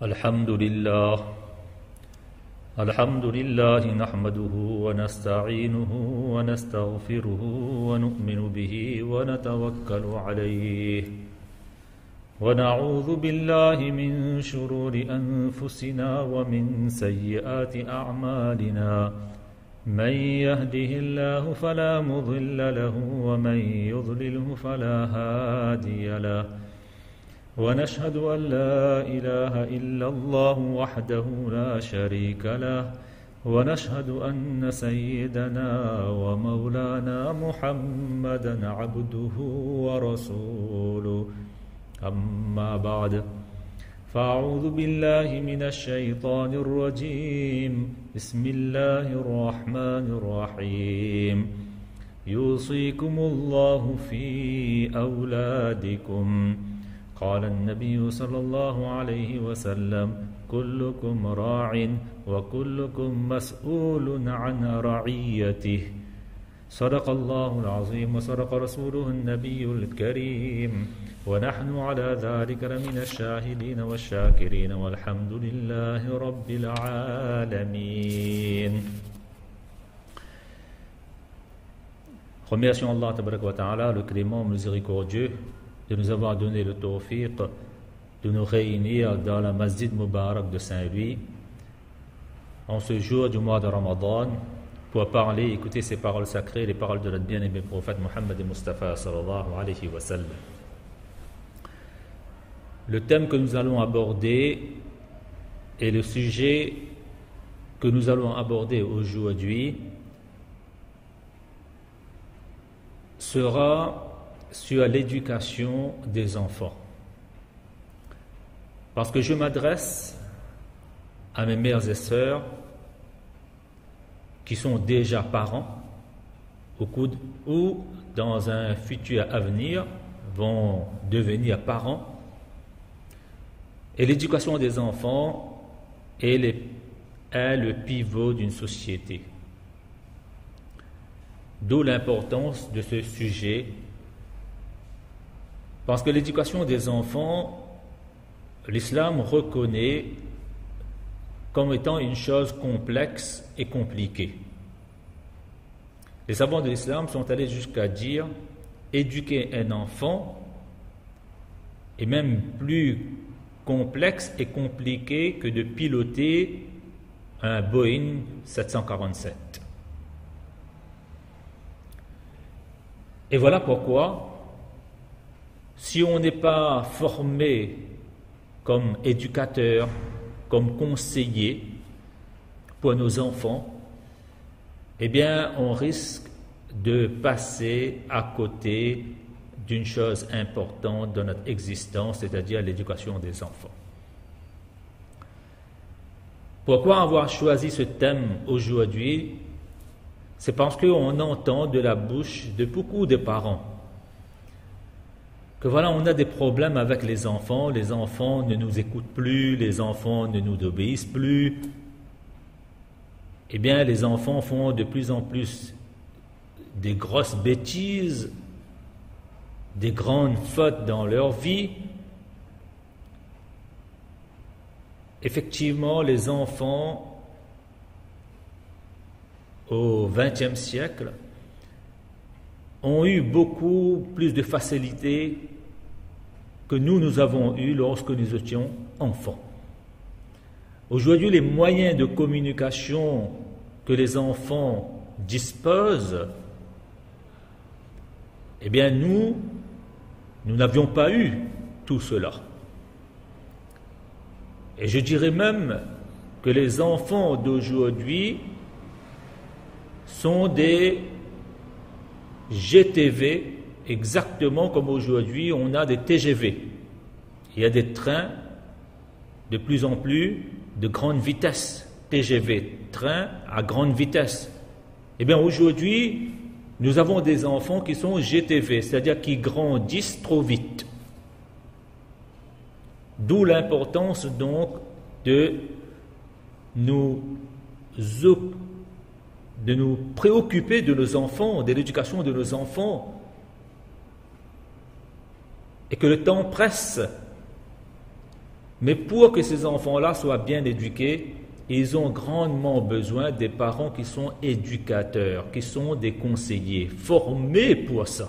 الحمد لله نحمده ونستعينه ونستغفره ونؤمن به ونتوكل عليه ونعوذ بالله من شرور أنفسنا ومن سيئات أعمالنا من يهده الله فلا مضل له ومن يضلله فلا هادي له ونشهد أن لا إله إلا الله وحده لا شريك له ونشهد أن سيدنا ومولانا محمدا عبده ورسوله أما بعد فأعوذ بالله من الشيطان الرجيم بسم الله الرحمن الرحيم يوصيكم الله في أولادكم قال النبي صلى الله عليه وسلم كلكم راع وكلكم مسؤول عن رعيته صدق الله العظيم وصدق رسوله النبي الكريم ونحن على ذلك لمن الشاهدين والشاكرين والحمد لله رب العالمين. Remercions Allah tabaraka wa ta'ala, le clément miséricordieux, de nous avoir donné le tawfiq de nous réunir dans la Masjid Mubarak de Saint-Louis en ce jour du mois de Ramadan pour parler et écouter ces paroles sacrées, les paroles de notre bien-aimé prophète Mohammed Mustafa sallallahu alayhi wa sallam. Le thème que nous allons aborder et le sujet que nous allons aborder aujourd'hui sera sur l'éducation des enfants. Parce que je m'adresse à mes mères et sœurs qui sont déjà parents ou dans un futur avenir vont devenir parents. Et l'éducation des enfants est le pivot d'une société. D'où l'importance de ce sujet. Parce que l'éducation des enfants, l'islam reconnaît comme étant une chose complexe et compliquée. Les savants de l'islam sont allés jusqu'à dire éduquer un enfant est même plus complexe et compliqué que de piloter un Boeing 747. Et voilà pourquoi si on n'est pas formé comme éducateur, comme conseiller pour nos enfants, eh bien, on risque de passer à côté d'une chose importante dans notre existence, c'est-à-dire l'éducation des enfants. Pourquoi avoir choisi ce thème aujourd'hui? C'est parce qu'on entend de la bouche de beaucoup de parents que voilà, on a des problèmes avec les enfants ne nous écoutent plus, les enfants ne nous obéissent plus. Eh bien, les enfants font de plus en plus des grosses bêtises, des grandes fautes dans leur vie. Effectivement, les enfants, au XXe siècle, ont eu beaucoup plus de facilité que nous avons eu lorsque nous étions enfants. Aujourd'hui, les moyens de communication que les enfants disposent, eh bien nous n'avions pas eu tout cela. Et je dirais même que les enfants d'aujourd'hui sont des GTV, exactement comme aujourd'hui on a des TGV. Il y a des trains de plus en plus de grande vitesse, TGV, train à grande vitesse. Eh bien aujourd'hui, nous avons des enfants qui sont GTV, c'est-à-dire qui grandissent trop vite. D'où l'importance donc de nous préoccuper de nos enfants, de l'éducation de nos enfants, et que le temps presse Mais pour que ces enfants-là soient bien éduqués, ils ont grandement besoin des parents qui sont éducateurs, qui sont des conseillers, formés pour ça.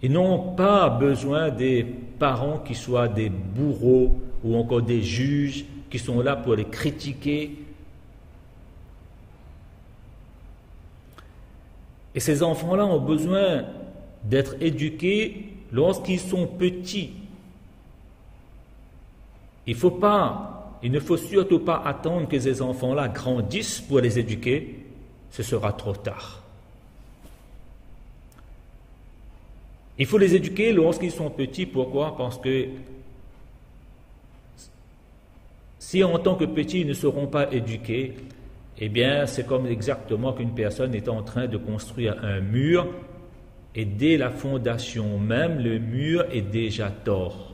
Ils n'ont pas besoin des parents qui soient des bourreaux ou encore des juges qui sont là pour les critiquer. Et ces enfants-là ont besoin d'être éduqués lorsqu'ils sont petits. Il ne faut surtout pas attendre que ces enfants-là grandissent pour les éduquer, ce sera trop tard. Il faut les éduquer lorsqu'ils sont petits. Pourquoi? Parce que si en tant que petits ils ne seront pas éduqués, eh bien c'est comme exactement qu'une personne est en train de construire un mur et dès la fondation même, le mur est déjà tort.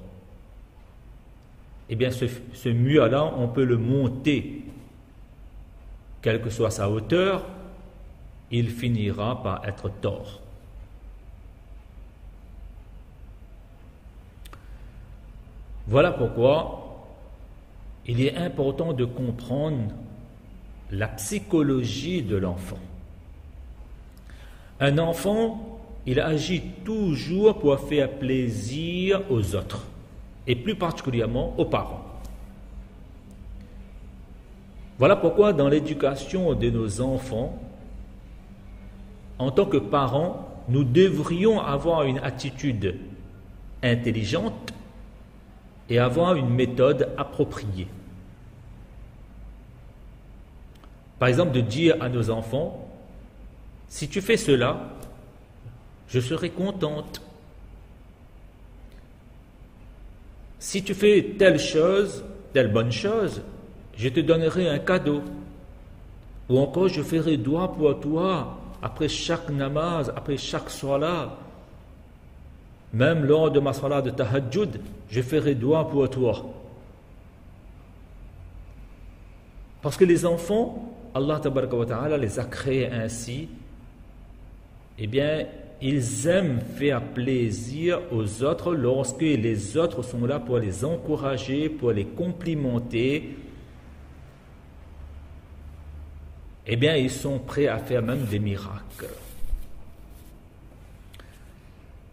Eh bien ce mur-là, on peut le monter, quelle que soit sa hauteur, il finira par être tort. Voilà pourquoi il est important de comprendre la psychologie de l'enfant. Un enfant, il agit toujours pour faire plaisir aux autres, et plus particulièrement aux parents. Voilà pourquoi dans l'éducation de nos enfants, en tant que parents, nous devrions avoir une attitude intelligente et avoir une méthode appropriée. Par exemple, de dire à nos enfants, si tu fais cela, je serai contente. Si tu fais telle chose, telle bonne chose, je te donnerai un cadeau. Ou encore, je ferai dua pour toi après chaque namaz, après chaque salat. Même lors de ma salat de tahajjud, je ferai dua pour toi. Parce que les enfants, Allah tabaraka wa ta'ala les a créés ainsi, eh bien, ils aiment faire plaisir aux autres lorsque les autres sont là pour les encourager, pour les complimenter. Eh bien, ils sont prêts à faire même des miracles.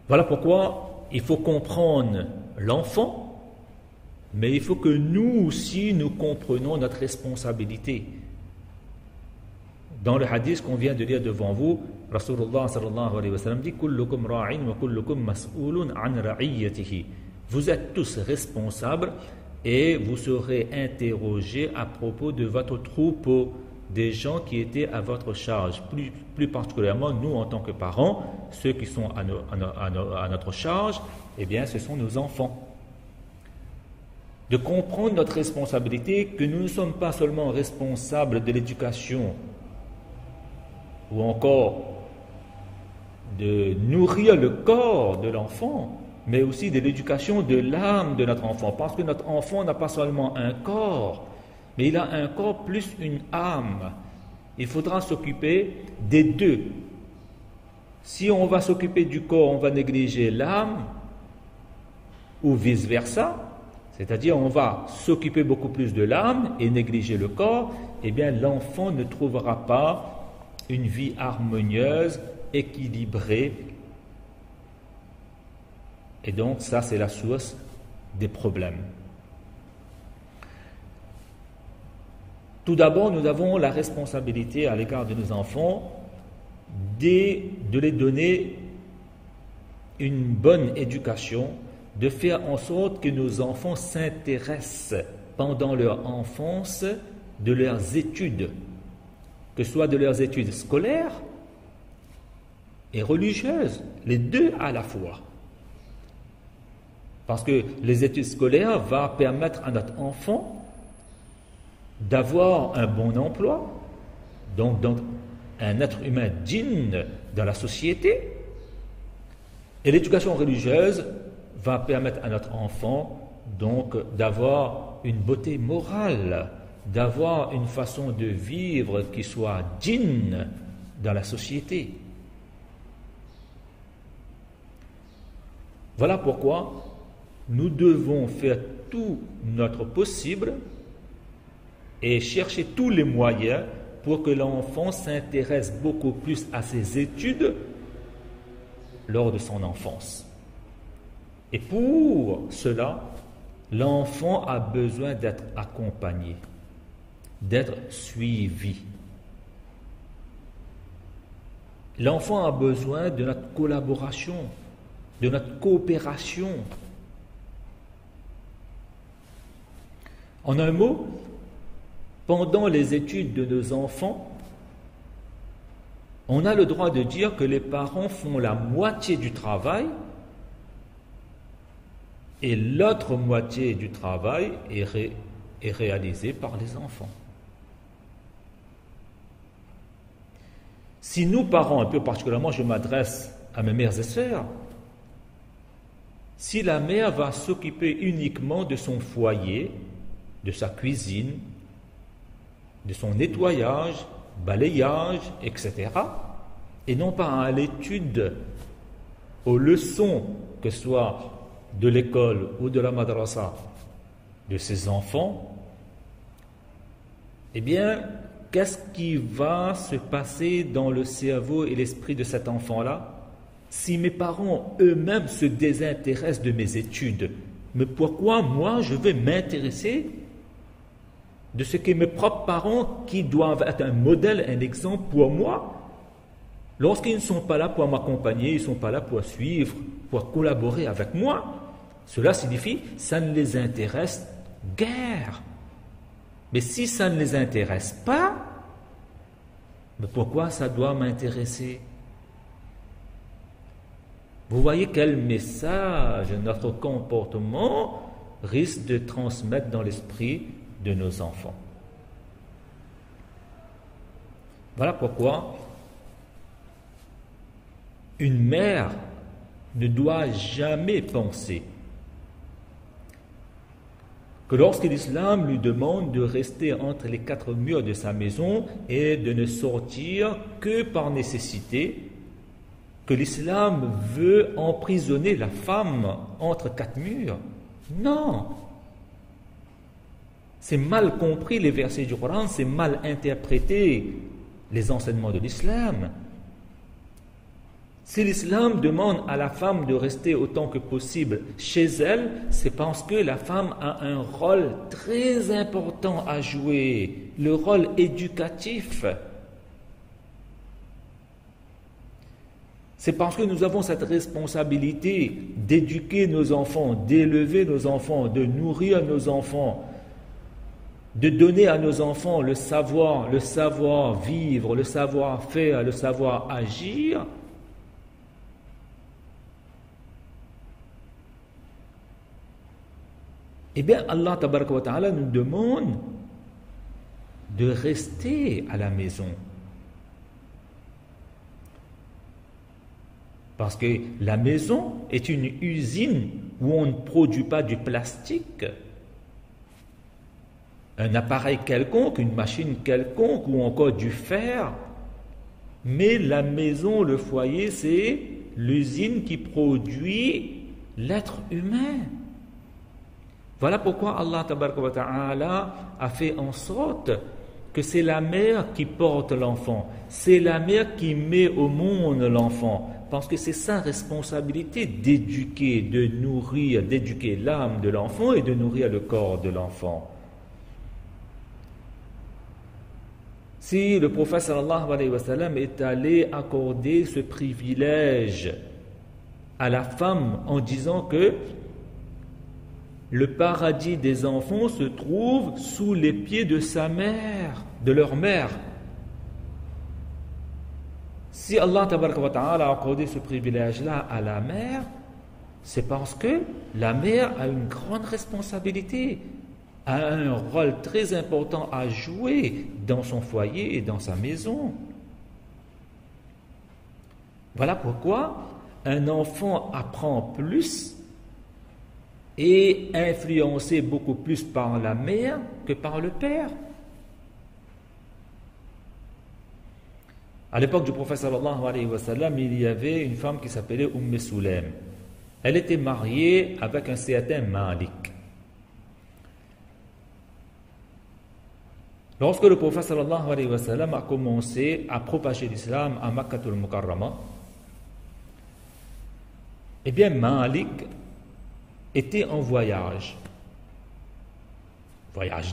Voilà pourquoi il faut comprendre l'enfant, mais il faut que nous aussi nous comprenions notre responsabilité. Dans le hadith qu'on vient de lire devant vous, Rasulullah sallallahu alayhi wa sallam dit kullukum ra'in wa kullukum mas'ulun an ra'iyatihi. Vous êtes tous responsables et vous serez interrogés à propos de votre troupeau, des gens qui étaient à votre charge, plus particulièrement nous en tant que parents, ceux qui sont à notre charge, eh bien ce sont nos enfants. De comprendre notre responsabilité, que nous ne sommes pas seulement responsables de l'éducation ou encore de nourrir le corps de l'enfant, mais aussi de l'éducation de l'âme de notre enfant, parce que notre enfant n'a pas seulement un corps, mais il a un corps plus une âme. Il faudra s'occuper des deux. Si on va s'occuper du corps, on va négliger l'âme, ou vice-versa, c'est-à-dire on va s'occuper beaucoup plus de l'âme et négliger le corps, eh bien l'enfant ne trouvera pas une vie harmonieuse, équilibrée. Et donc ça, c'est la source des problèmes. Tout d'abord, nous avons la responsabilité à l'égard de nos enfants de les donner une bonne éducation, de faire en sorte que nos enfants s'intéressent pendant leur enfance de leurs études, que ce soit de leurs études scolaires et religieuses, les deux à la fois. Parce que les études scolaires vont permettre à notre enfant d'avoir un bon emploi, donc un être humain digne dans la société. Et l'éducation religieuse va permettre à notre enfant donc d'avoir une beauté morale, d'avoir une façon de vivre qui soit digne dans la société. Voilà pourquoi nous devons faire tout notre possible et chercher tous les moyens pour que l'enfant s'intéresse beaucoup plus à ses études lors de son enfance. Et pour cela, l'enfant a besoin d'être accompagné, d'être suivi. L'enfant a besoin de notre collaboration, de notre coopération. En un mot, pendant les études de nos enfants, on a le droit de dire que les parents font la moitié du travail et l'autre moitié du travail est réalisée par les enfants. Si nous, parents, un peu particulièrement, je m'adresse à mes mères et sœurs, si la mère va s'occuper uniquement de son foyer, de sa cuisine, de son nettoyage, balayage, etc., et non pas à l'étude, aux leçons, que ce soit de l'école ou de la madrasa, de ses enfants, eh bien, qu'est-ce qui va se passer dans le cerveau et l'esprit de cet enfant-là si mes parents eux-mêmes se désintéressent de mes études? Mais pourquoi moi je vais m'intéresser de ce que mes propres parents, qui doivent être un modèle, un exemple pour moi, lorsqu'ils ne sont pas là pour m'accompagner, ils ne sont pas là pour suivre, pour collaborer avec moi, cela signifie que ça ne les intéresse guère. Mais si ça ne les intéresse pas, mais pourquoi ça doit m'intéresser? Vous voyez quel message notre comportement risque de transmettre dans l'esprit de nos enfants. Voilà pourquoi une mère ne doit jamais penser que lorsque l'islam lui demande de rester entre les quatre murs de sa maison et de ne sortir que par nécessité, que l'islam veut emprisonner la femme entre quatre murs. Non! C'est mal compris les versets du Coran, c'est mal interprété les enseignements de l'islam. Si l'islam demande à la femme de rester autant que possible chez elle, c'est parce que la femme a un rôle très important à jouer, le rôle éducatif. C'est parce que nous avons cette responsabilité d'éduquer nos enfants, d'élever nos enfants, de nourrir nos enfants, de donner à nos enfants le savoir-vivre, le savoir-faire, le savoir-agir. Eh bien, Allah tabaraka wa ta'ala nous demande de rester à la maison. Parce que la maison est une usine où on ne produit pas du plastique, un appareil quelconque, une machine quelconque ou encore du fer. Mais la maison, le foyer, c'est l'usine qui produit l'être humain. Voilà pourquoi Allah tabaraka wa ta'ala a fait en sorte que c'est la mère qui porte l'enfant, c'est la mère qui met au monde l'enfant, parce que c'est sa responsabilité d'éduquer, de nourrir, d'éduquer l'âme de l'enfant et de nourrir le corps de l'enfant. Si le prophète sallallahu alayhi wa sallam est allé accorder ce privilège à la femme en disant que le paradis des enfants se trouve sous les pieds de sa mère, de leur mère. Si Allah tabaraka wa ta'ala a accordé ce privilège-là à la mère, c'est parce que la mère a une grande responsabilité, a un rôle très important à jouer dans son foyer et dans sa maison. Voilà pourquoi un enfant apprend plus et influencé beaucoup plus par la mère que par le père. À l'époque du prophète sallallahu alayhi wa sallam, il y avait une femme qui s'appelait Sulaym. Elle était mariée avec un certain Malik. Lorsque le prophète sallallahu alayhi wa sallam a commencé à propager l'islam à Makkatul Mukarrama, eh bien Malik était en voyage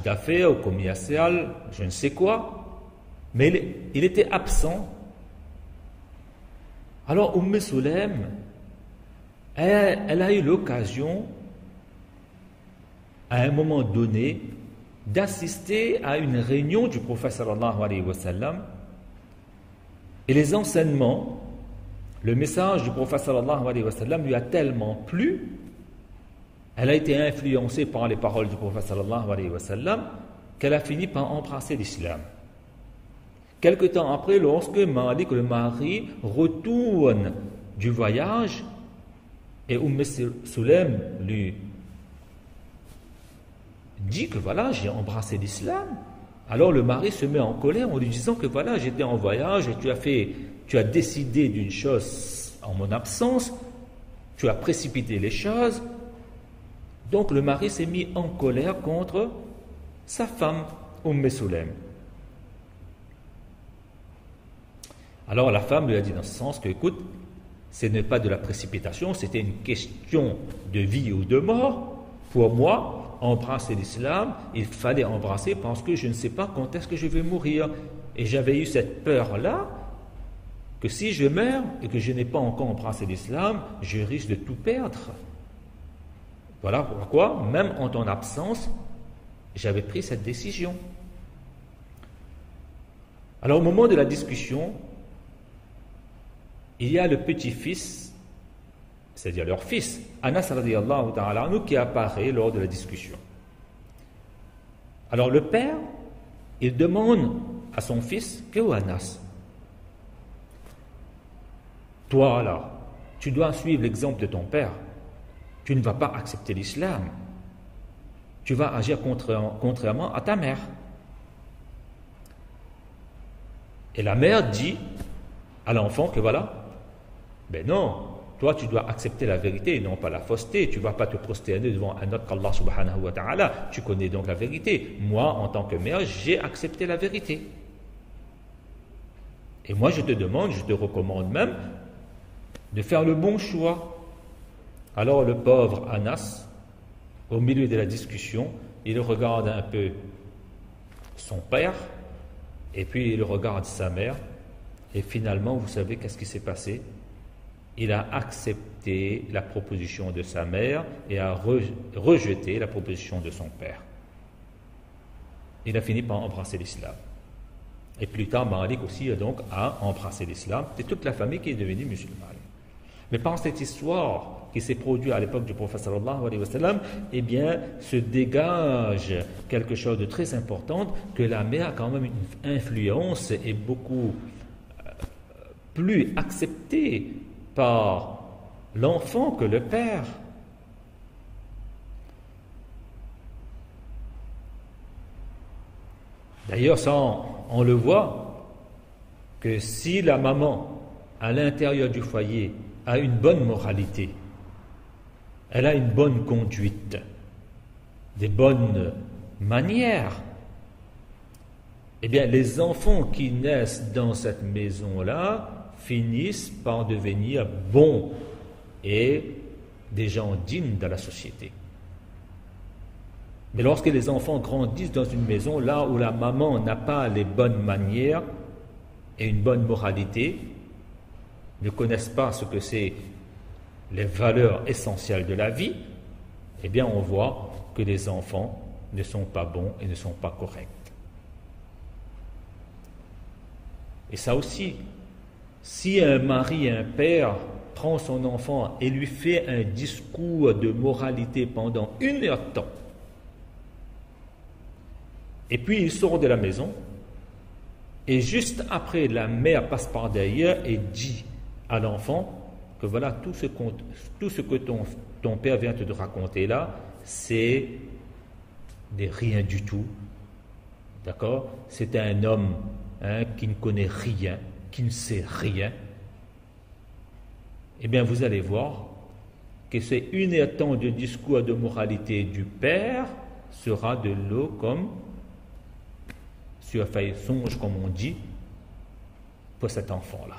d'affaires ou commercial, je ne sais quoi, mais il était absent. Alors Sulaym, elle a eu l'occasion, à un moment donné, d'assister à une réunion du prophète sallallahu alayhi wa sallam, et les enseignements, le message du prophète sallallahu alayhi wa sallam lui a tellement plu, elle a été influencée par les paroles du prophète sallallahu alayhi wa sallam, qu'elle a fini par embrasser l'islam. Quelque temps après, lorsque Malik, le mari, retourne du voyage, et Sulaym lui dit que voilà, j'ai embrassé l'islam. Alors le mari se met en colère en lui disant que voilà, j'étais en voyage et tu as décidé d'une chose en mon absence, tu as précipité les choses. Donc le mari s'est mis en colère contre sa femme, Sulaym. Alors la femme lui a dit dans ce sens que, écoute, ce n'est pas de la précipitation, c'était une question de vie ou de mort. Pour moi, embrasser l'islam, il fallait embrasser parce que je ne sais pas quand est-ce que je vais mourir. Et j'avais eu cette peur-là, que si je meurs et que je n'ai pas encore embrassé l'islam, je risque de tout perdre. Voilà pourquoi, même en ton absence, j'avais pris cette décision. Alors au moment de la discussion, il y a le petit-fils, c'est-à-dire leur fils, Anas radiyallahu ta'ala anhu, qui apparaît lors de la discussion. Alors le père, il demande à son fils, que Anas, toi là, tu dois suivre l'exemple de ton père. Tu ne vas pas accepter l'islam. Tu vas agir contrairement à ta mère. Et la mère dit à l'enfant que voilà, ben non, toi tu dois accepter la vérité et non pas la fausseté. Tu ne vas pas te prosterner devant un autre qu'Allah subhanahu wa ta'ala. Tu connais donc la vérité. Moi, en tant que mère, j'ai accepté la vérité. Et moi je te demande, je te recommande même de faire le bon choix. Alors le pauvre Anas, au milieu de la discussion, il regarde un peu son père, et puis il regarde sa mère, et finalement, vous savez qu'est-ce qui s'est passé? Il a accepté la proposition de sa mère et a rejeté la proposition de son père. Il a fini par embrasser l'islam. Et plus tard, Malik aussi a embrassé l'islam. C'est toute la famille qui est devenue musulmane. Mais par cette histoire qui s'est produite à l'époque du prophète sallallahu alayhi wa sallam, eh bien, se dégage quelque chose de très important, que la mère a quand même une influence et beaucoup plus acceptée par l'enfant que le père. D'ailleurs, ça, on le voit, que si la maman, à l'intérieur du foyer, a une bonne moralité, elle a une bonne conduite, des bonnes manières, eh bien, les enfants qui naissent dans cette maison-là finissent par devenir bons et des gens dignes de la société. Mais lorsque les enfants grandissent dans une maison, là où la maman n'a pas les bonnes manières et une bonne moralité, ne connaissent pas ce que c'est les valeurs essentielles de la vie, eh bien on voit que les enfants ne sont pas bons et ne sont pas corrects. Et ça aussi, si un mari, un père prend son enfant et lui fait un discours de moralité pendant 1 heure de temps, et puis il sort de la maison, et juste après, la mère passe par derrière et dit à l'enfant que voilà, tout ce que ton père vient te raconter là, c'est des rien du tout. D'accord? C'est un homme qui ne connaît rien, qui ne sait rien. Eh bien, vous allez voir que c'est 1 heure de temps de discours de moralité du père sera de l'eau comme sur feuille songe, comme on dit, pour cet enfant-là.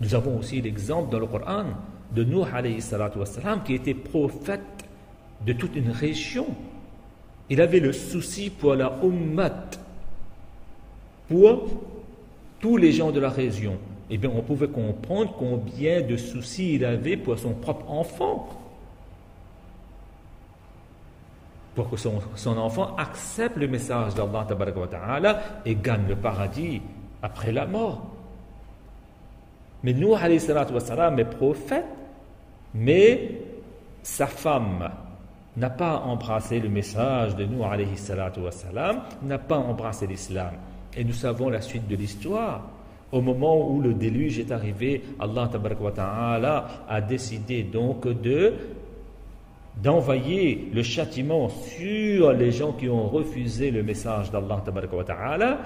Nous avons aussi l'exemple dans le Coran de Nuh alayhi salatu wassalam, qui était prophète de toute une région. Il avait le souci pour la ummat, pour tous les gens de la région. Eh bien, on pouvait comprendre combien de soucis il avait pour son propre enfant, pour que son enfant accepte le message d'Allah tabaraka wa ta'ala et gagne le paradis après la mort. Mais Nuh alayhi salatu wassalam est prophète, mais sa femme n'a pas embrassé le message de Nuh alayhi salatu wassalam, n'a pas embrassé l'islam. Et nous savons la suite de l'histoire. Au moment où le déluge est arrivé, Allah tabaraka wa ta'ala a décidé donc d'envoyer le châtiment sur les gens qui ont refusé le message d'Allah tabaraka wa ta'ala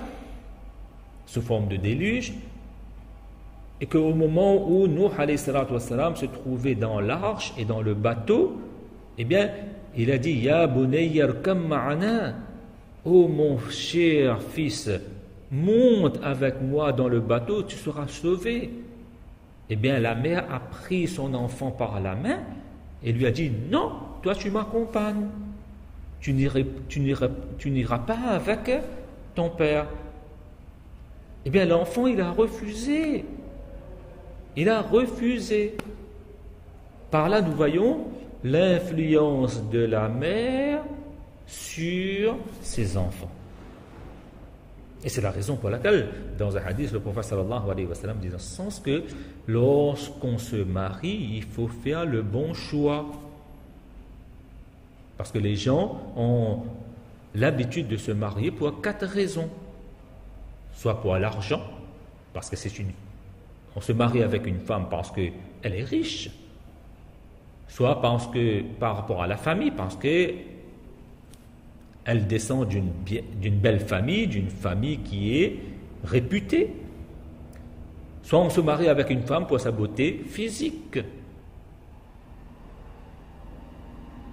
sous forme de déluge, et qu'au moment où Nuh alayhi salatu wassalam se trouvait dans l'arche et dans le bateau, eh bien, il a dit « Ya bunayya irkam ma'ana » « Oh mon cher fils, monte avec moi dans le bateau, tu seras sauvé. » Eh bien, la mère a pris son enfant par la main et lui a dit « Non, toi tu m'accompagnes. Tu n'iras pas avec ton père. » Eh bien, l'enfant, il a refusé. Il a refusé. Par là, nous voyons l'influence de la mère sur ses enfants. Et c'est la raison pour laquelle, dans un hadith, le prophète sallallahu alayhi wa sallam dit dans ce sens que lorsqu'on se marie, il faut faire le bon choix. Parce que les gens ont l'habitude de se marier pour 4 raisons. Soit pour l'argent, parce que on se marie avec une femme parce qu'elle est riche. Soit par rapport à la famille, parce que elle descend d'une belle famille, d'une famille qui est réputée. Soit on se marie avec une femme pour sa beauté physique.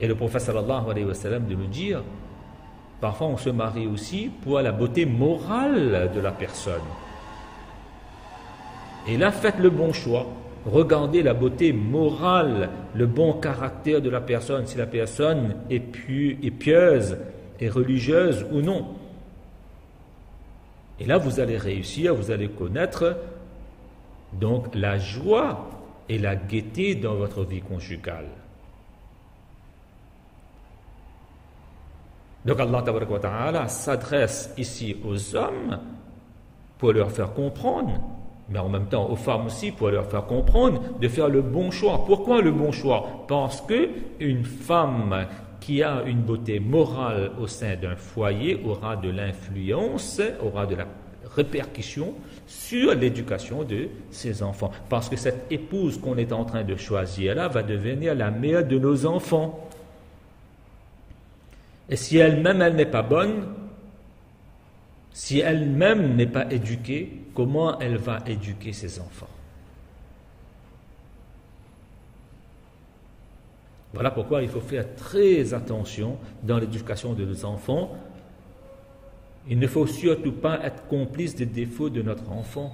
Et le prophète sallallahu alayhi wa sallam de nous dire, parfois on se marie aussi pour la beauté morale de la personne. Et là, faites le bon choix. Regardez la beauté morale, le bon caractère de la personne, si la personne est pieuse, est religieuse ou non. Et là, vous allez réussir, vous allez connaître donc la joie et la gaieté dans votre vie conjugale. Donc Allah tabaraka wa ta'ala s'adresse ici aux hommes pour leur faire comprendre, mais en même temps aux femmes aussi pour leur faire comprendre de faire le bon choix. Pourquoi le bon choix? Parce que une femme qui a une beauté morale au sein d'un foyer aura de l'influence, aura de la répercussion sur l'éducation de ses enfants. Parce que cette épouse qu'on est en train de choisir là va devenir la mère de nos enfants. Et si elle-même, elle n'est pas bonne, si elle-même n'est pas éduquée, comment elle va éduquer ses enfants? Voilà pourquoi il faut faire très attention dans l'éducation de nos enfants. Il ne faut surtout pas être complice des défauts de notre enfant.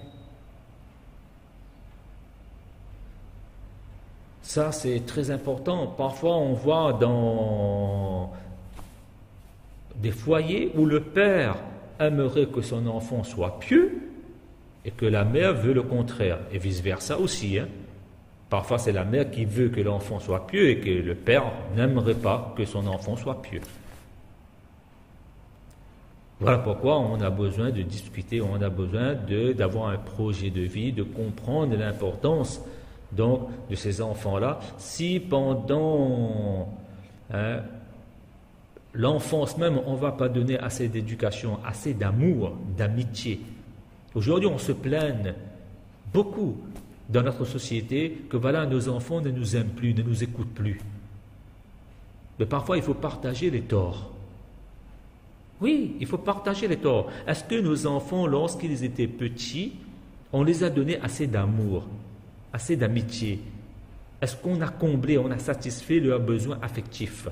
Ça, c'est très important. Parfois, on voit dans des foyers où le père aimerait que son enfant soit pieux et que la mère veut le contraire, et vice-versa aussi. Parfois, c'est la mère qui veut que l'enfant soit pieux et que le père n'aimerait pas que son enfant soit pieux. Voilà pourquoi on a besoin de discuter, on a besoin d'avoir un projet de vie, de comprendre l'importance donc de ces enfants-là. Si pendant l'enfance même, on ne va pas donner assez d'éducation, assez d'amour, d'amitié. Aujourd'hui, on se plaint beaucoup dans notre société que voilà, nos enfants ne nous aiment plus, ne nous écoutent plus. Mais parfois, il faut partager les torts. Oui, il faut partager les torts. Est-ce que nos enfants, lorsqu'ils étaient petits, on les a donné assez d'amour, assez d'amitié? Est-ce qu'on a comblé, on a satisfait leurs besoins affectifs?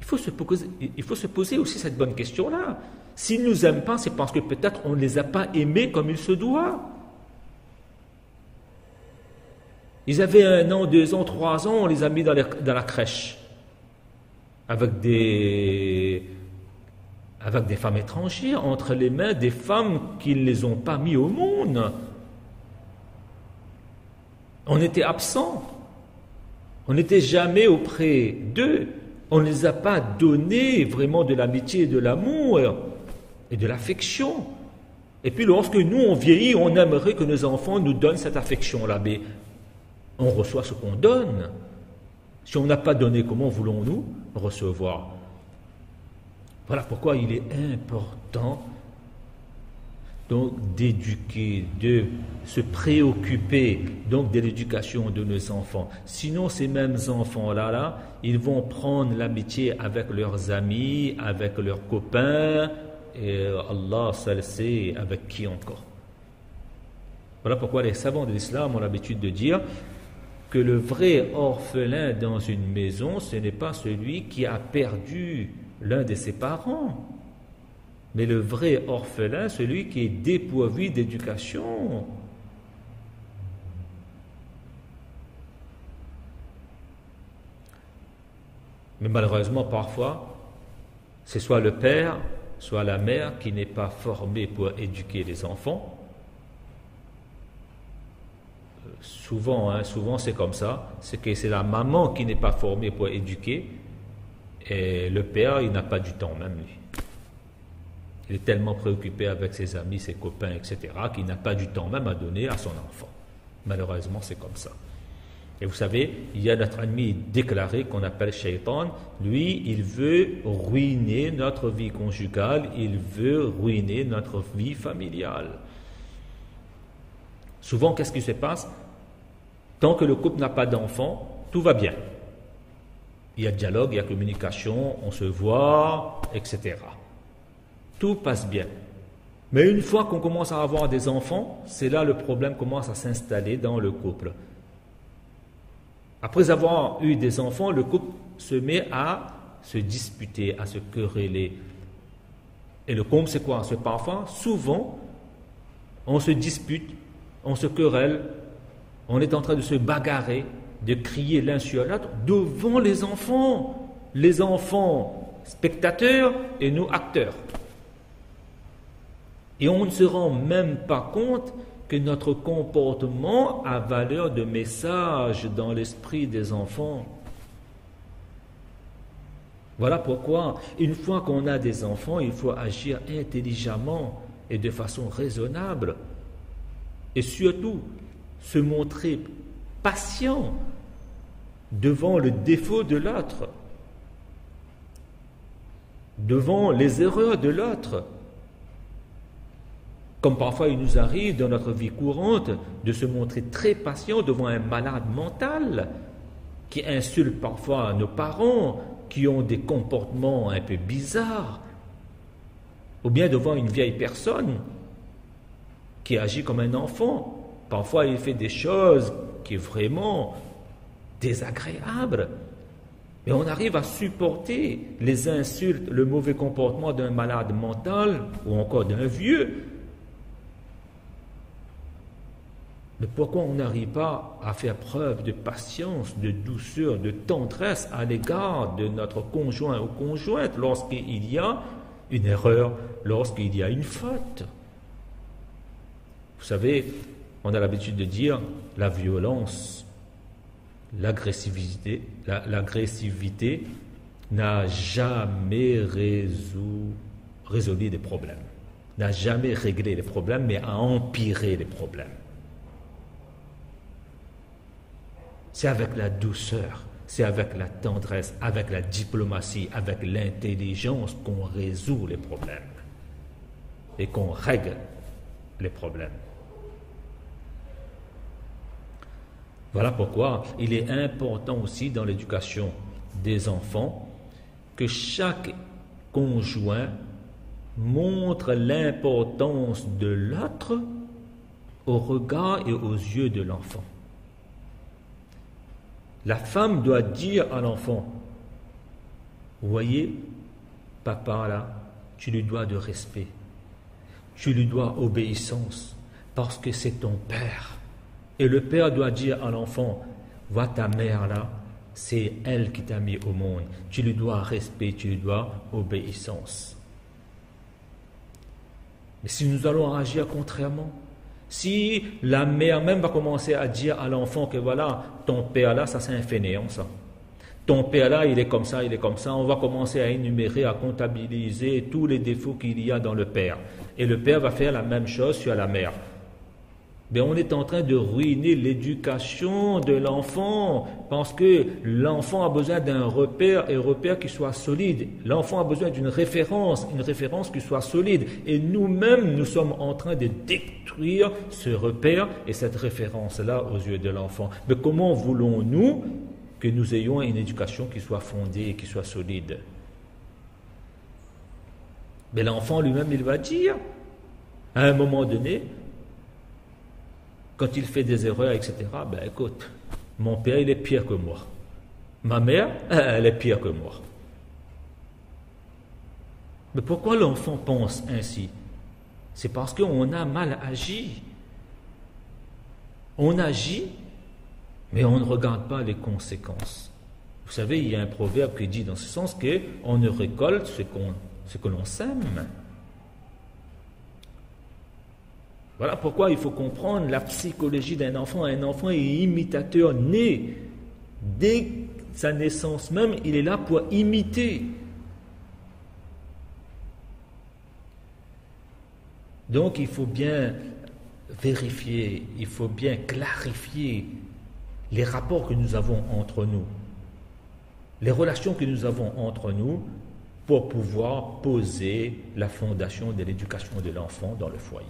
Il faut se poser aussi cette bonne question-là. S'ils ne nous aiment pas, c'est parce que peut-être on ne les a pas aimés comme il se doit. Ils avaient 1 an, 2 ans, 3 ans, on les a mis dans la crèche avec des femmes étrangères, entre les mains des femmes qui ne les ont pas mis au monde. On était absents. On n'était jamais auprès d'eux. On ne les a pas donné vraiment de l'amitié et de l'amour et de l'affection. Et puis lorsque nous, on vieillit, on aimerait que nos enfants nous donnent cette affection-là. Mais on reçoit ce qu'on donne. Si on n'a pas donné, comment voulons-nous recevoir? Voilà pourquoi il est important donc d'éduquer, de se préoccuper donc de l'éducation de nos enfants. Sinon, ces mêmes enfants-là, ils vont prendre l'amitié avec leurs amis, avec leurs copains, et Allah seul sait avec qui encore. Voilà pourquoi les savants de l'islam ont l'habitude de dire que le vrai orphelin dans une maison, ce n'est pas celui qui a perdu l'un de ses parents, mais le vrai orphelin, celui qui est dépourvu d'éducation. Mais malheureusement, parfois, c'est soit le père, soit la mère qui n'est pas formé pour éduquer les enfants. Souvent c'est comme ça, c'est que c'est la maman qui n'est pas formée pour éduquer, et le père, il n'a pas du temps même lui. Il est tellement préoccupé avec ses amis, ses copains, etc., qu'il n'a pas du temps même à donner à son enfant. Malheureusement, c'est comme ça. Et vous savez, il y a notre ennemi déclaré qu'on appelle Shaitan. Lui, il veut ruiner notre vie conjugale, il veut ruiner notre vie familiale. Souvent, qu'est-ce qui se passe? Tant que le couple n'a pas d'enfant, tout va bien. Il y a dialogue, il y a communication, on se voit, etc. Tout passe bien. Mais une fois qu'on commence à avoir des enfants, c'est là le problème commence à s'installer dans le couple. Après avoir eu des enfants, le couple se met à se disputer, à se quereller. Et le comble, c'est quoi? C'est parfois, souvent, on se dispute, on se querelle, on est en train de se bagarrer, de crier l'un sur l'autre devant les enfants spectateurs et nous acteurs. Et on ne se rend même pas compte que notre comportement a valeur de message dans l'esprit des enfants. Voilà pourquoi, une fois qu'on a des enfants, il faut agir intelligemment et de façon raisonnable. Et surtout, se montrer patient devant le défaut de l'autre, devant les erreurs de l'autre. Comme parfois il nous arrive dans notre vie courante de se montrer très patient devant un malade mental qui insulte parfois nos parents, qui ont des comportements un peu bizarres, ou bien devant une vieille personne qui agit comme un enfant. Parfois il fait des choses qui sont vraiment désagréables. Mais on arrive à supporter les insultes, le mauvais comportement d'un malade mental ou encore d'un vieux. Mais pourquoi on n'arrive pas à faire preuve de patience, de douceur, de tendresse à l'égard de notre conjoint ou conjointe lorsqu'il y a une erreur, lorsqu'il y a une faute? Vous savez, on a l'habitude de dire la violence, l'agressivité n'a jamais résolu des problèmes, n'a jamais réglé les problèmes, mais a empiré les problèmes. C'est avec la douceur, c'est avec la tendresse, avec la diplomatie, avec l'intelligence qu'on résout les problèmes et qu'on règle les problèmes. Voilà pourquoi il est important aussi dans l'éducation des enfants que chaque conjoint montre l'importance de l'autre au regard et aux yeux de l'enfant. La femme doit dire à l'enfant: Vous voyez, papa là, tu lui dois de respect, tu lui dois obéissance, parce que c'est ton père. Et le père doit dire à l'enfant, vois ta mère là, c'est elle qui t'a mis au monde. Tu lui dois respect, tu lui dois obéissance. Mais si nous allons agir contrairement, si la mère même va commencer à dire à l'enfant que voilà, ton père là, ça c'est un fainéant ça. Ton père là, il est comme ça, on va commencer à énumérer, à comptabiliser tous les défauts qu'il y a dans le père. Et le père va faire la même chose sur la mère. Mais on est en train de ruiner l'éducation de l'enfant parce que l'enfant a besoin d'un repère et repère qui soit solide. L'enfant a besoin d'une référence, une référence qui soit solide. Et nous-mêmes, nous sommes en train de détruire ce repère et cette référence-là aux yeux de l'enfant. Mais comment voulons-nous que nous ayons une éducation qui soit fondée et qui soit solide? Mais l'enfant lui-même, il va dire, à un moment donné, quand il fait des erreurs, etc., ben écoute, mon père, il est pire que moi. Ma mère, elle est pire que moi. Mais pourquoi l'enfant pense ainsi? C'est parce qu'on a mal agi. On agit, mais on ne regarde pas les conséquences. Vous savez, il y a un proverbe qui dit dans ce sens qu'on ne récolte ce que l'on sème. Voilà pourquoi il faut comprendre la psychologie d'un enfant. Un enfant est imitateur né. Dès sa naissance même, il est là pour imiter. Donc il faut bien vérifier, il faut bien clarifier les rapports que nous avons entre nous, les relations que nous avons entre nous pour pouvoir poser la fondation de l'éducation de l'enfant dans le foyer.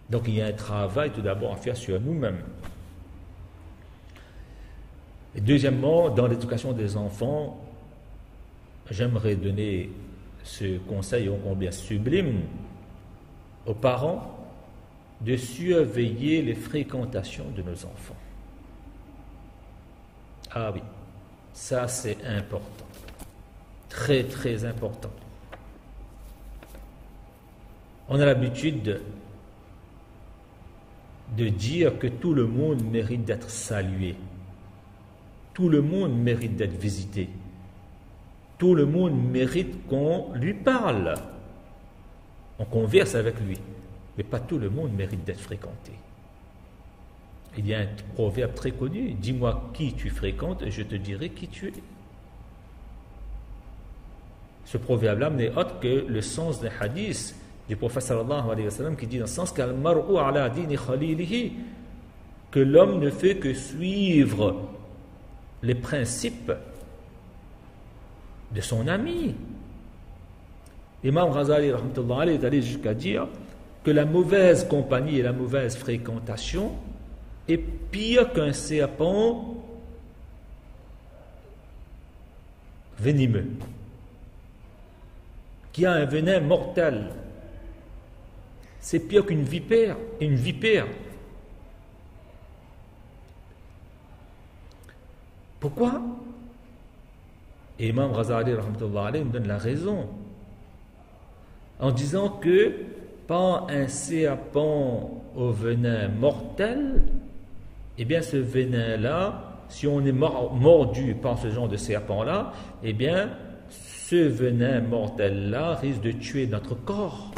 Donc il y a un travail tout d'abord à faire sur nous-mêmes. Et deuxièmement, dans l'éducation des enfants, j'aimerais donner ce conseil ô combien sublime aux parents de surveiller les fréquentations de nos enfants. Ah oui, ça c'est important, très très important. On a l'habitude de dire que tout le monde mérite d'être salué, tout le monde mérite d'être visité, tout le monde mérite qu'on lui parle, on converse avec lui, mais pas tout le monde mérite d'être fréquenté. Il y a un proverbe très connu, dis-moi qui tu fréquentes et je te dirai qui tu es. Ce proverbe-là n'est autre que le sens d'un hadith du prophète sallallahu alayhi wa sallam qui dit dans le sens qu'al-mar'u ala dini khalilihi, que l'homme ne fait que suivre les principes de son ami. Imam Ghazali rahmatullah alayhi est allé jusqu'à dire que la mauvaise compagnie et la mauvaise fréquentation est pire qu'un serpent venimeux qui a un venin mortel. C'est pire qu'une vipère, une vipère. Pourquoi? Et Imam Ghazali rahmatullah alayhi nous donne la raison en disant que pas un serpent au venin mortel, eh bien ce venin-là, si on est mordu par ce genre de serpent-là, eh bien ce venin mortel-là risque de tuer notre corps,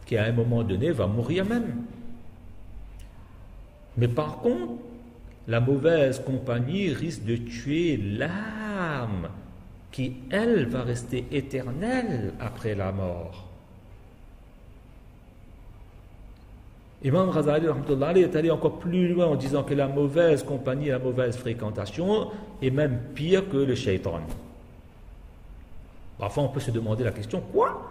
qui à un moment donné va mourir même. Mais par contre, la mauvaise compagnie risque de tuer l'âme, qui elle va rester éternelle après la mort. Imam Ghazali est allé encore plus loin en disant que la mauvaise compagnie, la mauvaise fréquentation est même pire que le shaitan. Parfois on peut se demander la question, quoi?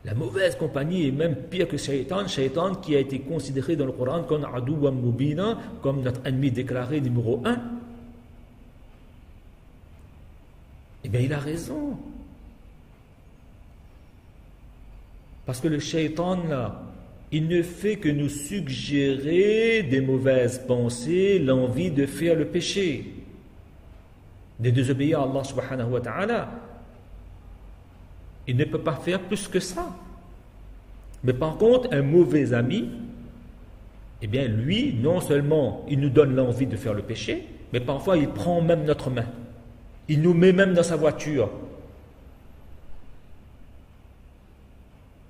La mauvaise compagnie est même pire que shaitan, shaitan qui a été considéré dans le Coran comme adouwan mubina, comme notre ennemi déclaré numéro 1. Eh bien il a raison. Parce que le shaitan là, il ne fait que nous suggérer des mauvaises pensées, l'envie de faire le péché. de désobéir à Allah subhanahu wa ta'ala, il ne peut pas faire plus que ça. Mais par contre, un mauvais ami, eh bien lui, non seulement il nous donne l'envie de faire le péché, mais parfois il prend même notre main. Il nous met même dans sa voiture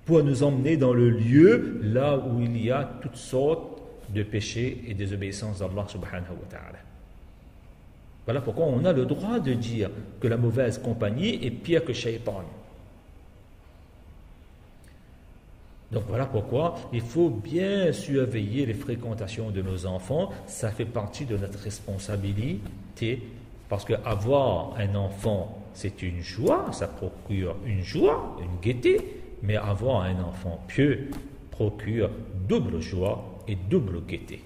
pour nous emmener dans le lieu là où il y a toutes sortes de péchés et désobéissances d'Allah subhanahu wa ta'ala. Voilà pourquoi on a le droit de dire que la mauvaise compagnie est pire que Shaitan. Donc voilà pourquoi il faut bien surveiller les fréquentations de nos enfants. Ça fait partie de notre responsabilité, parce qu'avoir un enfant, c'est une joie, ça procure une joie, une gaieté, mais avoir un enfant pieux procure double joie et double gaieté.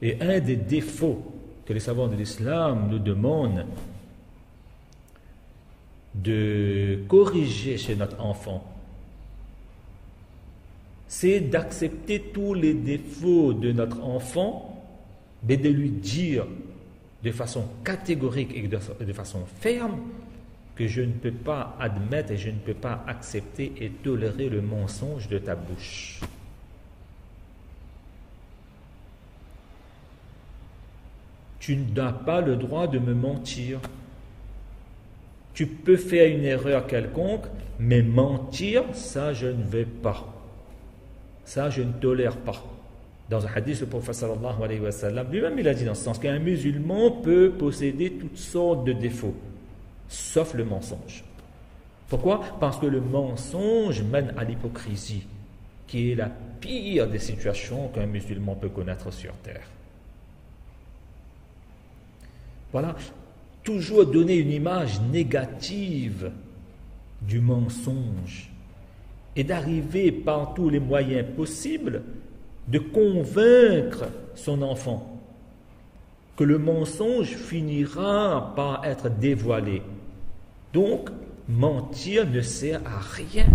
Et un des défauts que les savants de l'islam nous demandent de corriger chez notre enfant, c'est d'accepter tous les défauts de notre enfant, mais de lui dire de façon catégorique et de façon ferme que je ne peux pas admettre et je ne peux pas accepter et tolérer le mensonge de ta bouche. Tu n'as pas le droit de me mentir. Tu peux faire une erreur quelconque, mais mentir, ça je ne vais pas. Ça je ne tolère pas. Dans un hadith, le prophète sallallahu alayhi wa sallam, lui-même il a dit dans ce sens qu'un musulman peut posséder toutes sortes de défauts, sauf le mensonge. Pourquoi? Parce que le mensonge mène à l'hypocrisie, qui est la pire des situations qu'un musulman peut connaître sur terre. Voilà, toujours donner une image négative du mensonge et d'arriver par tous les moyens possibles de convaincre son enfant que le mensonge finira par être dévoilé. Donc, mentir ne sert à rien.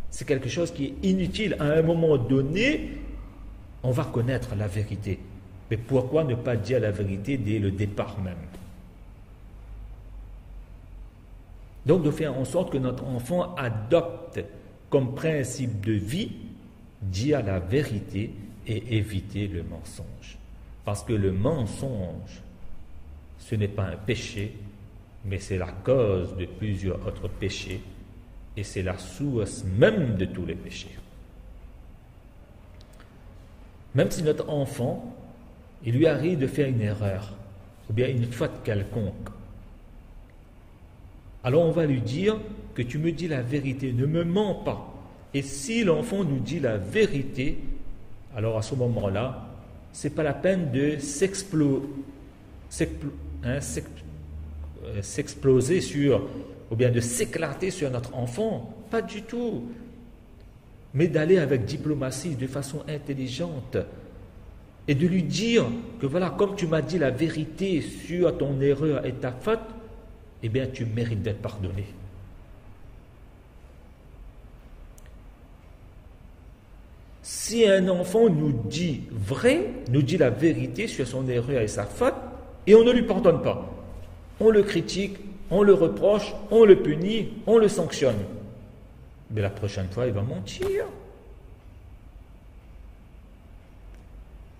C'est quelque chose qui est inutile. À un moment donné, on va connaître la vérité. Mais pourquoi ne pas dire la vérité dès le départ même? Donc de faire en sorte que notre enfant adopte comme principe de vie dire la vérité et éviter le mensonge. Parce que le mensonge, ce n'est pas un péché, mais c'est la cause de plusieurs autres péchés et c'est la source même de tous les péchés. Même si notre enfant, il lui arrive de faire une erreur ou bien une faute quelconque, alors on va lui dire que tu me dis la vérité, ne me mens pas. Et si l'enfant nous dit la vérité, alors à ce moment-là, ce n'est pas la peine de s'exploser sur, ou bien de s'éclater sur notre enfant. Pas du tout. Mais d'aller avec diplomatie, de façon intelligente, et de lui dire que voilà, comme tu m'as dit la vérité sur ton erreur et ta faute, eh bien tu mérites d'être pardonné. Si un enfant nous dit vrai, nous dit la vérité sur son erreur et sa faute, et on ne lui pardonne pas, on le critique, on le reproche, on le punit, on le sanctionne, mais la prochaine fois il va mentir.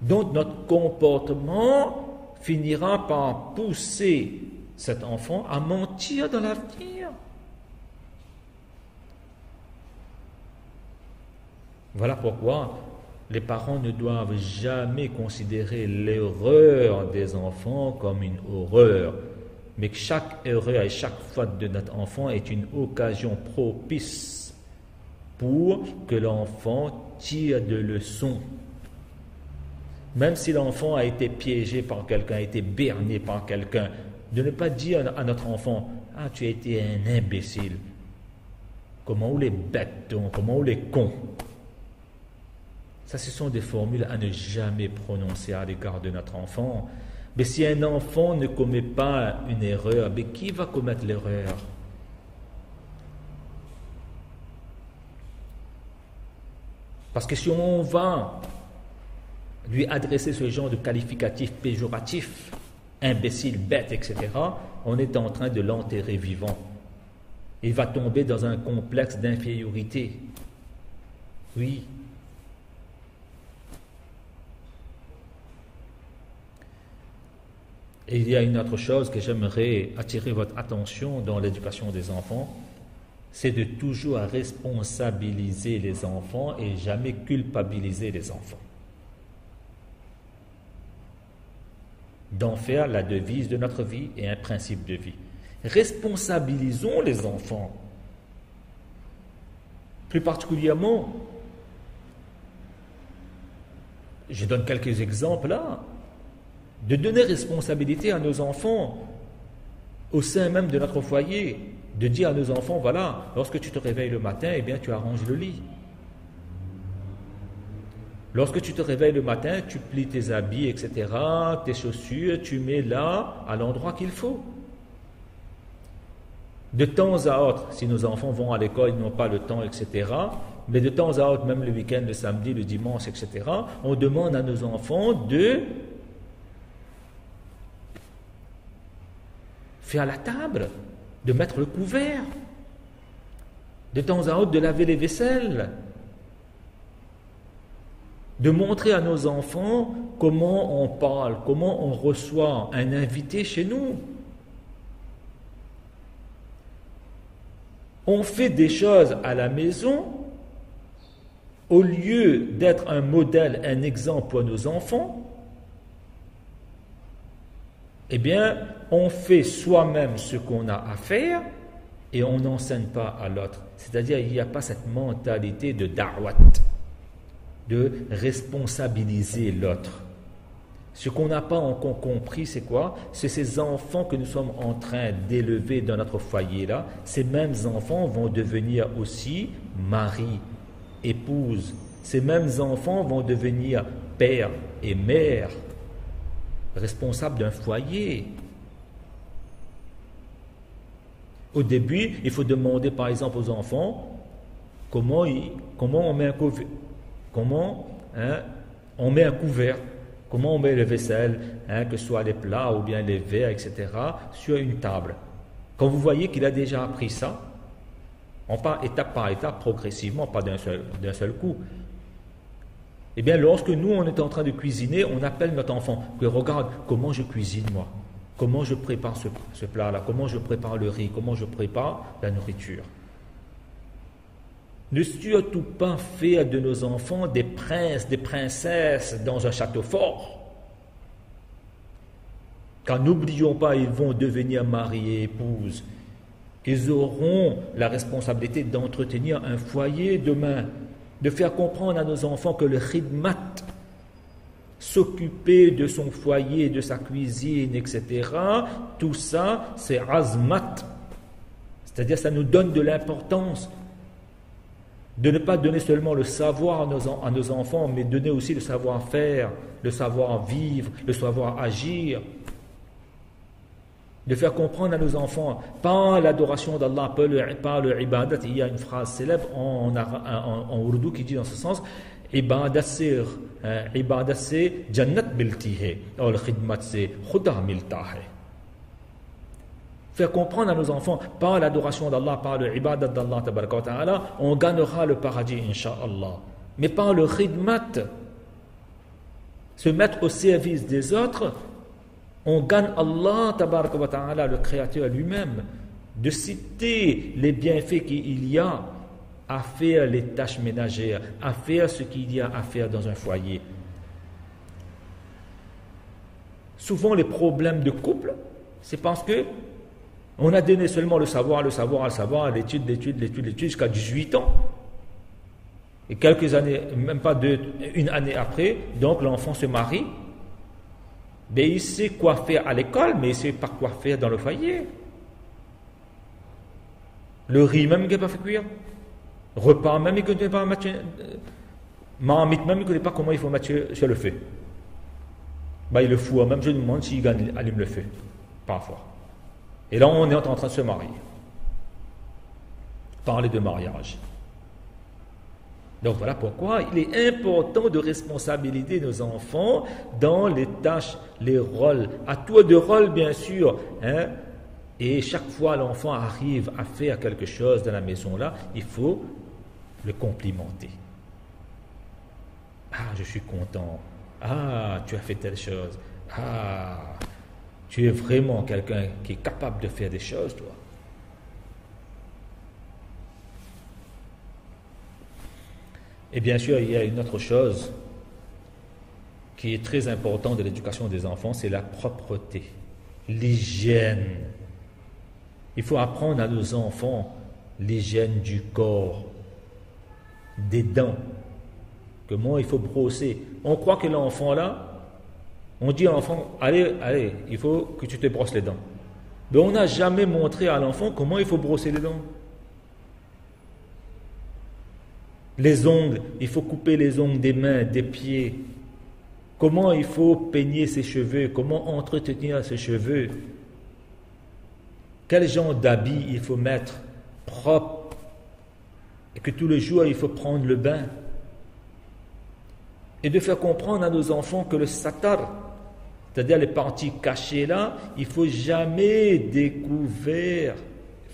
Donc notre comportement finira par pousser cet enfant à mentir dans l'avenir. Voilà pourquoi les parents ne doivent jamais considérer l'erreur des enfants comme une horreur, mais que chaque erreur et chaque faute de notre enfant est une occasion propice pour que l'enfant tire de leçons. Même si l'enfant a été piégé par quelqu'un, a été berné par quelqu'un, de ne pas dire à notre enfant « Ah, tu as été un imbécile. Comment on les bête, comment on les con ?» Ça, ce sont des formules à ne jamais prononcer à l'égard de notre enfant. Mais si un enfant ne commet pas une erreur, mais qui va commettre l'erreur? Parce que si on va lui adresser ce genre de qualificatif péjoratif, imbécile, bête, etc., on est en train de l'enterrer vivant. Il va tomber dans un complexe d'infériorité. Oui. Et il y a une autre chose que j'aimerais attirer votre attention dans l'éducation des enfants, c'est de toujours responsabiliser les enfants et jamais culpabiliser les enfants. D'en faire la devise de notre vie et un principe de vie. Responsabilisons les enfants. Plus particulièrement, je donne quelques exemples là, de donner responsabilité à nos enfants au sein même de notre foyer, de dire à nos enfants, voilà, lorsque tu te réveilles le matin, eh bien tu arranges le lit. Lorsque tu te réveilles le matin, tu plies tes habits, etc., tes chaussures, tu mets là, à l'endroit qu'il faut. De temps à autre, si nos enfants vont à l'école, ils n'ont pas le temps, etc., mais de temps à autre, même le week-end, le samedi, le dimanche, etc., on demande à nos enfants de faire la table, de mettre le couvert, de temps à autre, de laver les vaisselles, de montrer à nos enfants comment on parle, comment on reçoit un invité chez nous. On fait des choses à la maison, au lieu d'être un modèle, un exemple pour nos enfants, eh bien, on fait soi-même ce qu'on a à faire et on n'enseigne pas à l'autre. C'est-à-dire, il n'y a pas cette mentalité de da'wat, de responsabiliser l'autre. Ce qu'on n'a pas encore compris, c'est quoi? C'est ces enfants que nous sommes en train d'élever dans notre foyer-là. Ces mêmes enfants vont devenir aussi mari, épouse. Ces mêmes enfants vont devenir père et mère, responsables d'un foyer. Au début, il faut demander par exemple aux enfants comment on met un couvert, on met un couvert, comment on met le vaisselle, que ce soit les plats ou bien les verres, etc., sur une table. Quand vous voyez qu'il a déjà appris ça, on part étape par étape, progressivement, pas d'un seul coup. Eh bien, lorsque nous, on est en train de cuisiner, on appelle notre enfant, que regarde comment je cuisine moi, comment je prépare ce plat-là, comment je prépare le riz, comment je prépare la nourriture. Ne surtout pas faire de nos enfants des princes, des princesses dans un château fort. Car n'oublions pas, ils vont devenir mari et épouse. Ils auront la responsabilité d'entretenir un foyer demain, de faire comprendre à nos enfants que le khidmat, s'occuper de son foyer, de sa cuisine, etc., tout ça, c'est azmat. C'est-à-dire, ça nous donne de l'importance. De ne pas donner seulement le savoir à nos enfants, mais donner aussi le savoir-faire, le savoir-vivre, le savoir-agir. De faire comprendre à nos enfants, pas l'adoration d'Allah, pas le ibadat. Il y a une phrase célèbre en ourdou qui dit dans ce sens, ibadat c'est jannat biltihe, or le khidmat c'est khuda miltahe. Faire comprendre à nos enfants, par l'adoration d'Allah, par le ibadat d'Allah, tabaraka wa ta'ala, on gagnera le paradis, incha'Allah. Mais par le khidmat, se mettre au service des autres, on gagne Allah, tabaraka wa ta'ala, le Créateur lui-même, de citer les bienfaits qu'il y a à faire les tâches ménagères, à faire ce qu'il y a à faire dans un foyer. Souvent, les problèmes de couple, c'est parce que on a donné seulement le savoir, l'étude, jusqu'à 18 ans. Et quelques années, même pas une année après, donc l'enfant se marie. Mais il sait quoi faire à l'école, mais il ne sait pas quoi faire dans le foyer. Le riz même, il n'a pas fait cuire. Repas même, il ne connaît pas mettre. Marmite même, il ne connaît pas comment il faut mettre sur le feu. Il le fout, même je me demande s'il allume le feu. Parfois. Et là, on est en train de se marier. Parler de mariage. Donc voilà pourquoi il est important de responsabiliser nos enfants dans les tâches, les rôles, à tour de rôle bien sûr. Hein? Et chaque fois l'enfant arrive à faire quelque chose dans la maison là, il faut le complimenter. Ah, je suis content. Ah, tu as fait telle chose. Ah, tu es vraiment quelqu'un qui est capable de faire des choses, toi. Et bien sûr, il y a une autre chose qui est très importante de l'éducation des enfants, c'est la propreté, l'hygiène. Il faut apprendre à nos enfants l'hygiène du corps, des dents, comment il faut brosser. On croit que l'enfant là, on dit à l'enfant, allez, il faut que tu te brosses les dents. Mais on n'a jamais montré à l'enfant comment il faut brosser les dents. Les ongles, il faut couper les ongles des mains, des pieds. Comment il faut peigner ses cheveux, comment entretenir ses cheveux. Quel genre d'habit il faut mettre propre. Et que tous les jours il faut prendre le bain. Et de faire comprendre à nos enfants que le satar, c'est-à-dire les parties cachées là, il ne faut jamais découvrir.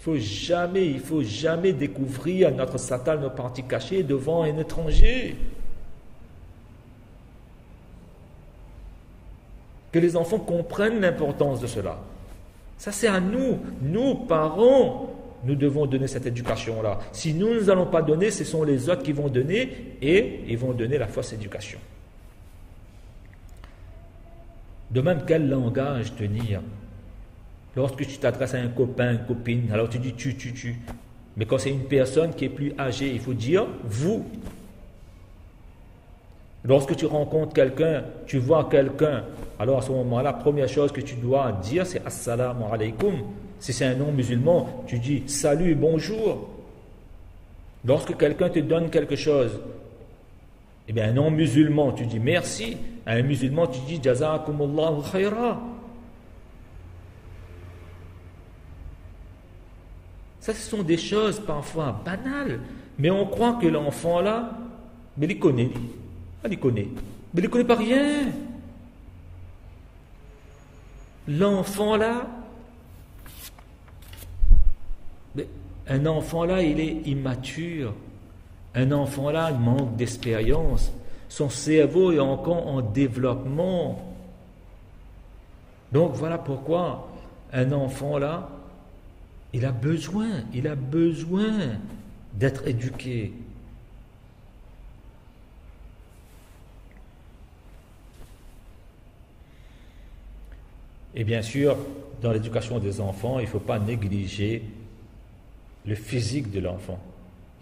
Il faut jamais découvrir notre satar, nos parties cachées devant un étranger. Que les enfants comprennent l'importance de cela. Ça c'est à nous, nous parents, nous devons donner cette éducation-là. Si nous n'allons pas donner, ce sont les autres qui vont donner et ils vont donner la fausse éducation. De même, quel langage tenir? Lorsque tu t'adresses à un copain, une copine, alors tu dis tu. Mais quand c'est une personne qui est plus âgée, il faut dire vous. Lorsque tu rencontres quelqu'un, tu vois quelqu'un, alors à ce moment-là, la première chose que tu dois dire, c'est assalamu alaykum. Si c'est un non-musulman, tu dis salut, bonjour. Lorsque quelqu'un te donne quelque chose, eh bien un non-musulman, tu dis merci. À un musulman, tu dis jazakumullahu khayra. Ça, ce sont des choses parfois banales, mais on croit que l'enfant là, mais il connaît. Mais il ne connaît pas rien. L'enfant là, un enfant là, il est immature. Un enfant là, il manque d'expérience. Son cerveau est encore en développement. Donc voilà pourquoi un enfant là, il a besoin d'être éduqué. Et bien sûr, dans l'éducation des enfants, il ne faut pas négliger le physique de l'enfant.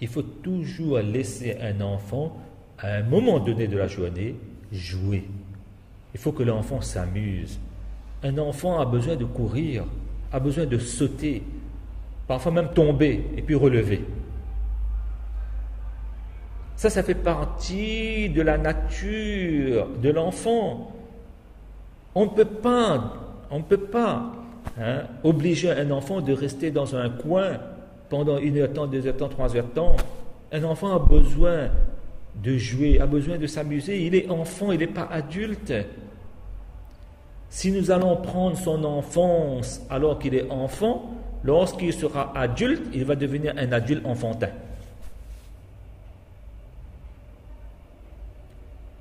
Il faut toujours laisser un enfant, à un moment donné de la journée, jouer. Il faut que l'enfant s'amuse. Un enfant a besoin de courir, a besoin de sauter, parfois même tomber et puis relever. Ça fait partie de la nature de l'enfant. On ne peut pas obliger un enfant de rester dans un coin pendant 1 heure de temps, 2 heures de temps, 3 heures de temps. Un enfant a besoin de jouer, a besoin de s'amuser. Il est enfant, il n'est pas adulte. Si nous allons prendre son enfance alors qu'il est enfant, lorsqu'il sera adulte, il va devenir un adulte enfantin.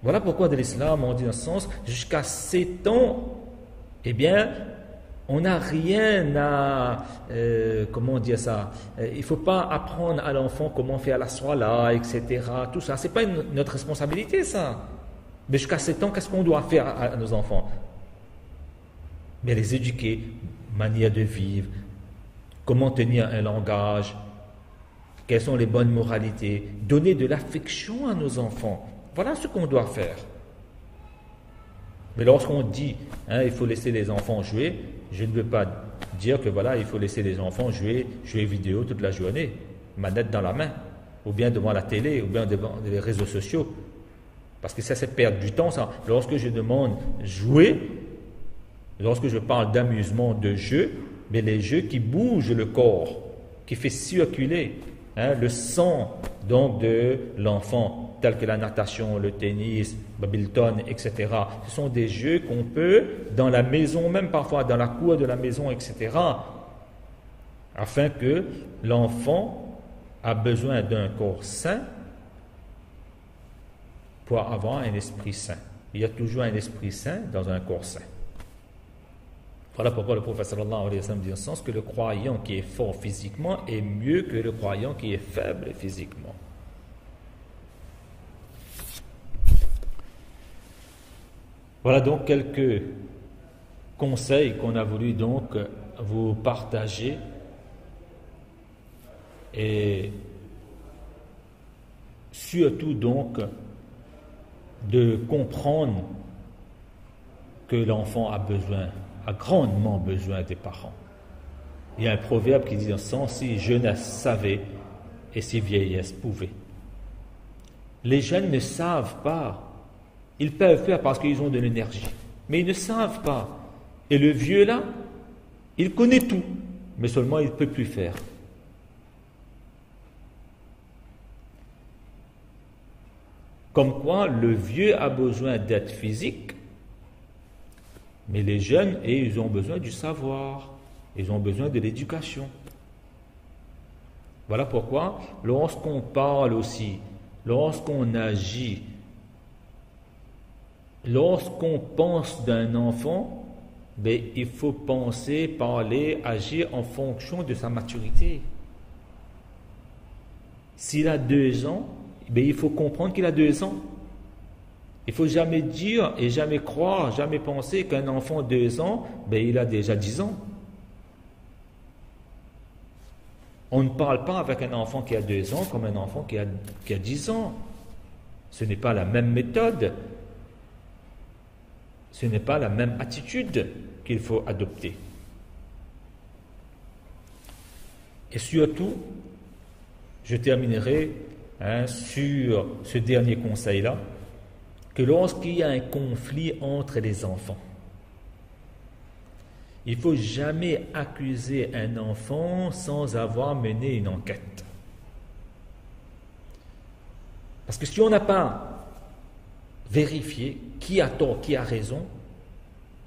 Voilà pourquoi dans l'islam, on dit dans ce sens, jusqu'à 7 ans, eh bien, on n'a rien à... comment dire ça? Il ne faut pas apprendre à l'enfant comment faire la soila, etc. Tout ça, ce n'est pas notre responsabilité, ça. Mais jusqu'à 7 ans, qu'est-ce qu'on doit faire à nos enfants? Mais les éduquer, manière de vivre, comment tenir un langage, quelles sont les bonnes moralités, donner de l'affection à nos enfants. Voilà ce qu'on doit faire. Mais lorsqu'on dit, il faut laisser les enfants jouer, je ne veux pas dire que voilà, il faut laisser les enfants jouer vidéo toute la journée, manette dans la main, ou bien devant la télé, ou bien devant les réseaux sociaux. Parce que ça, c'est perdre du temps, ça. Lorsque je demande jouer, lorsque je parle d'amusement, de jeu, mais les jeux qui bougent le corps, qui fait circuler. le sang donc de l'enfant, tels que la natation, le tennis, Babylton, etc. Ce sont des jeux qu'on peut, dans la maison, même parfois dans la cour de la maison, etc., afin que l'enfant a besoin d'un corps sain pour avoir un esprit sain. Il y a toujours un esprit sain dans un corps sain. Voilà pourquoi le prophète sallallahu alayhi wa sallam dit en ce sens que le croyant qui est fort physiquement est mieux que le croyant qui est faible physiquement. Voilà donc quelques conseils qu'on a voulu donc vous partager et surtout donc de comprendre que l'enfant a grandement besoin des parents. Il y a un proverbe qui dit dans ce sens, si jeunesse savait et si vieillesse pouvait. Les jeunes ne savent pas. Ils peuvent faire parce qu'ils ont de l'énergie, mais ils ne savent pas. Et le vieux là, il connaît tout, mais seulement il ne peut plus faire. Comme quoi, le vieux a besoin d'aide physique, mais les jeunes, ils ont besoin du savoir, ils ont besoin de l'éducation. Voilà pourquoi, lorsqu'on parle aussi, lorsqu'on agit, lorsqu'on pense d'un enfant, il faut penser, parler, agir en fonction de sa maturité. S'il a 2 ans, il faut comprendre qu'il a 2 ans. Il ne faut jamais dire et jamais croire, jamais penser qu'un enfant de 2 ans, il a déjà 10 ans. On ne parle pas avec un enfant qui a 2 ans comme un enfant qui a 10 ans. Ce n'est pas la même méthode. Ce n'est pas la même attitude qu'il faut adopter. Et surtout, je terminerai sur ce dernier conseil-là, que lorsqu'il y a un conflit entre les enfants, il ne faut jamais accuser un enfant sans avoir mené une enquête. Parce que si on n'a pas vérifié qui a tort, qui a raison,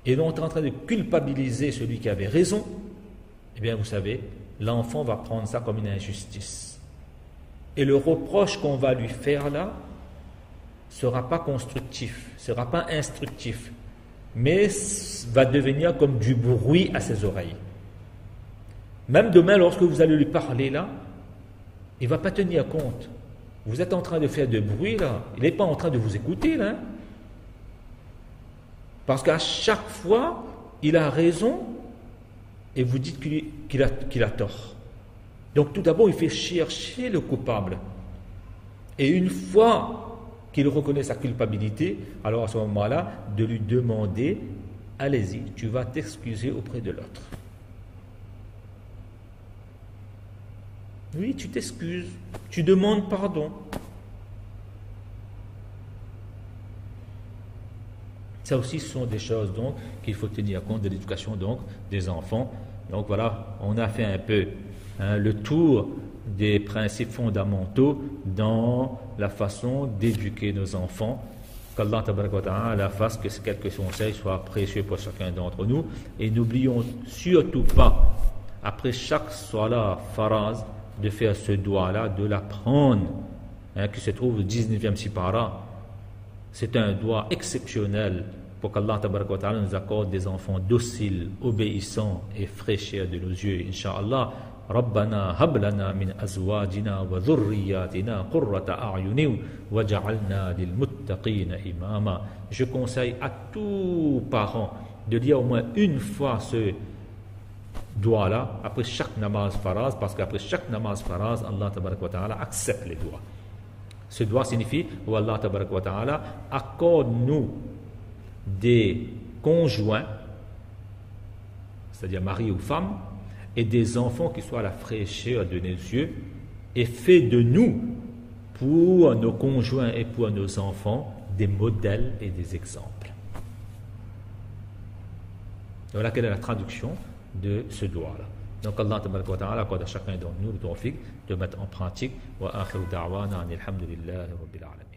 et l'on est en train de culpabiliser celui qui avait raison, eh bien vous savez, l'enfant va prendre ça comme une injustice. Et le reproche qu'on va lui faire là ne sera pas constructif, ne sera pas instructif, mais va devenir comme du bruit à ses oreilles. Même demain, lorsque vous allez lui parler là, il ne va pas tenir compte. Vous êtes en train de faire de bruit là, il n'est pas en train de vous écouter là. Parce qu'à chaque fois, il a raison et vous dites qu'il a tort. Donc tout d'abord, il fait chercher le coupable. Et une fois qu'il reconnaît sa culpabilité, alors à ce moment-là, de lui demander, allez-y, tu vas t'excuser auprès de l'autre. Oui, tu t'excuses, tu demandes pardon. Ça aussi, ce sont des choses donc qu'il faut tenir compte de l'éducation donc des enfants. Donc voilà, on a fait un peu le tour des principes fondamentaux dans la façon d'éduquer nos enfants. Qu'Allah tabaraka wa ta'ala fasse que ces quelques conseils soient précieux pour chacun d'entre nous. Et n'oublions surtout pas, après chaque salat faraz, de faire ce doigt-là, de l'apprendre, qui se trouve au 19e sipara. C'est un doigt exceptionnel pour qu'Allah tabaraka wa ta'ala nous accorde des enfants dociles, obéissants et fraîcheurs de nos yeux, Inch'Allah. ربنا هب لنا من أزواجنا وذرياتنا قرة أعين وجعلنا للمتقين إماما. Je conseille à tous parents de lire au moins une fois ce doigt-là après chaque namaz faraz, parce qu'après chaque namaz faraz, Allah tabaraka wa ta'ala accepte les doigts. Ce doigt signifie, oh Allah tabaraka wa ta'ala, accorde-nous des conjoints, c'est-à-dire mari ou femme, et des enfants qui soient à la fraîcheur de nos yeux, et fais de nous, pour nos conjoints et pour nos enfants, des modèles et des exemples. Voilà quelle est la traduction de ce doigt-là. Donc Allah tabaraka wa ta'ala accorde à chacun d'entre nous le tawfiq de mettre en pratique. Wa akhiru da'wana alhamdulillahi rabbil alamin.